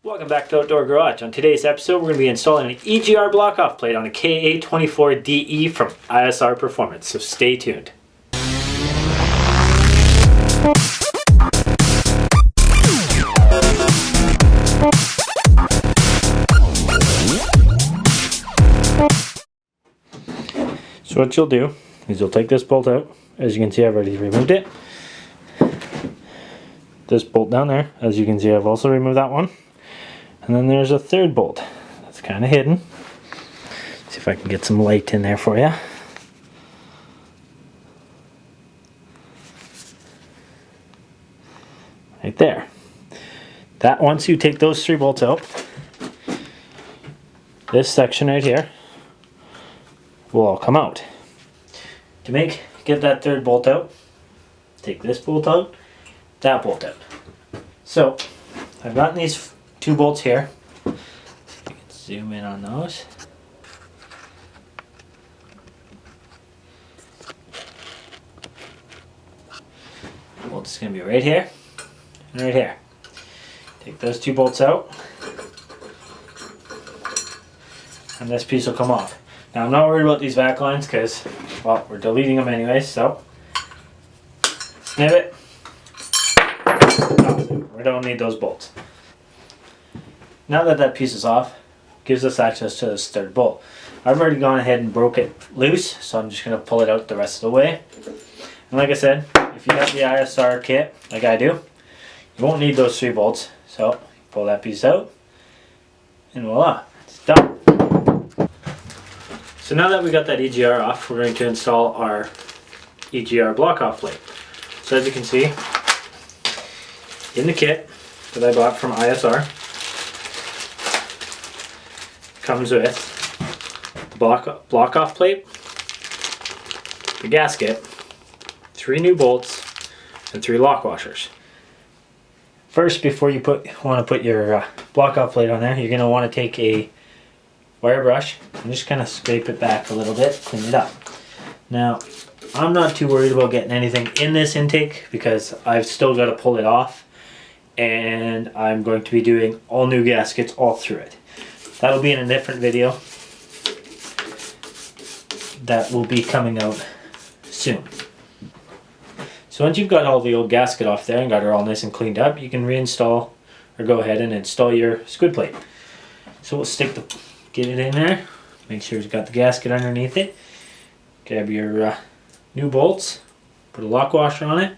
Welcome back to Outdoor Garage. On today's episode, we're going to be installing an EGR Block Off plate on a KA24DE from ISR Performance, so stay tuned. So what you'll do is you'll take this bolt out. As you can see, I've already removed it. This bolt down there, as you can see, I've also removed that one. And then there's a third bolt that's kind of hidden. See if I can get some light in there for you. Right there. That once you take those three bolts out, this section right here will all come out. To get that third bolt out, take this bolt out, that bolt out. So I've gotten these two bolts here. You can zoom in on those. The bolt is going to be right here and right here. Take those two bolts out and this piece will come off. Now I'm not worried about these vac lines because, well, we're deleting them anyway, so snip it. Oh, we don't need those bolts. Now that that piece is off, gives us access to this third bolt. I've already gone ahead and broke it loose, so I'm just going to pull it out the rest of the way. And like I said, if you have the ISR kit, like I do, you won't need those three bolts. So pull that piece out, and voila, it's done. So now that we got that EGR off, we're going to install our EGR Block Off plate. So as you can see, in the kit that I bought from ISR, comes with the block off plate, the gasket, 3 new bolts, and 3 lock washers. First, before you want to put your block off plate on there, you're going to want to take a wire brush and just kind of scrape it back a little bit, clean it up. Now, I'm not too worried about getting anything in this intake because I've still got to pull it off, and I'm going to be doing all new gaskets all through it. That'll be in a different video that will be coming out soon. So once you've got all the old gasket off there and got her all nice and cleaned up, you can reinstall or go ahead and install your squid plate. So we'll get it in there, make sure it's got the gasket underneath it, grab your new bolts, put a lock washer on it.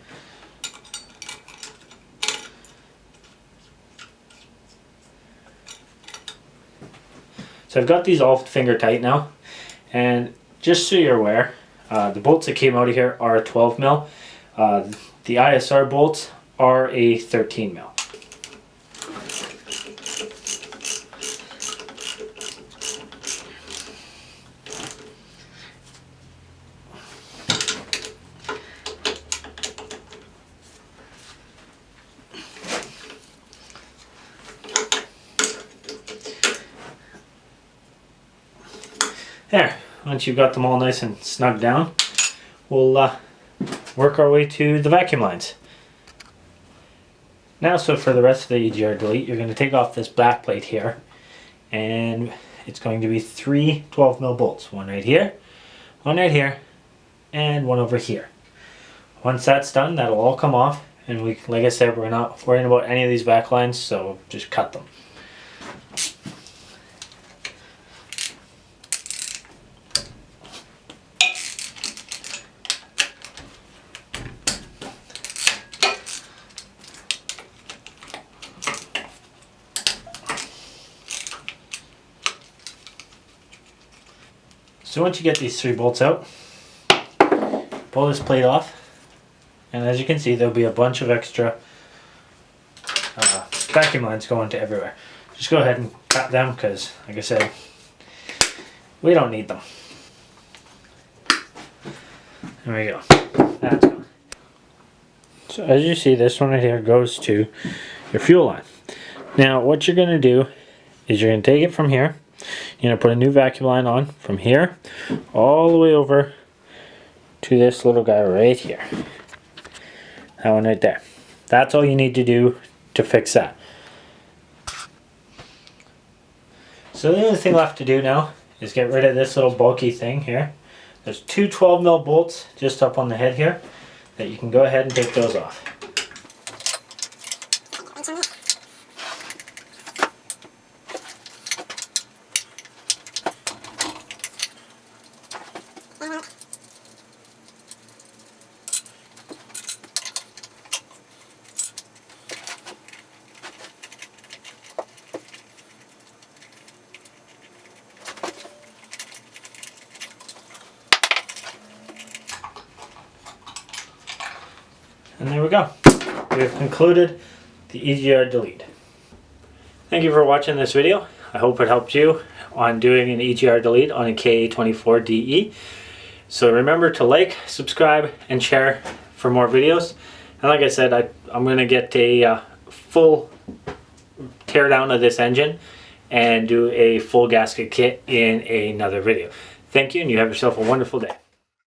So I've got these all finger tight now, and just so you're aware, the bolts that came out of here are 12 mil. The ISR bolts are a 13 mil. There, once you've got them all nice and snug down, we'll work our way to the vacuum lines. Now, so for the rest of the EGR Delete, you're going to take off this back plate here, and it's going to be 3 12 mil bolts. One right here, and one over here. Once that's done, that'll all come off, and like I said, we're not worrying about any of these back lines, so just cut them. So once you get these 3 bolts out, pull this plate off, and as you can see, there'll be a bunch of extra vacuum lines going to everywhere. Just go ahead and cut them because, like I said, we don't need them. There we go. That's gone. So as you see, this one right here goes to your fuel line. Now what you're going to do is you're going to take it from here. You're going to put a new vacuum line on from here all the way over to this little guy right here. That one right there. That's all you need to do to fix that. So the only thing left to do now is get rid of this little bulky thing here. There's two 12mm bolts just up on the head here that you can go ahead and take those off. And there we go. We have concluded the EGR Delete. Thank you for watching this video. I hope it helped you on doing an EGR Delete on a KA24DE. So remember to like, subscribe, and share for more videos. And like I said, I'm going to get a full teardown of this engine and do a full gasket kit in another video. Thank you, and you have yourself a wonderful day.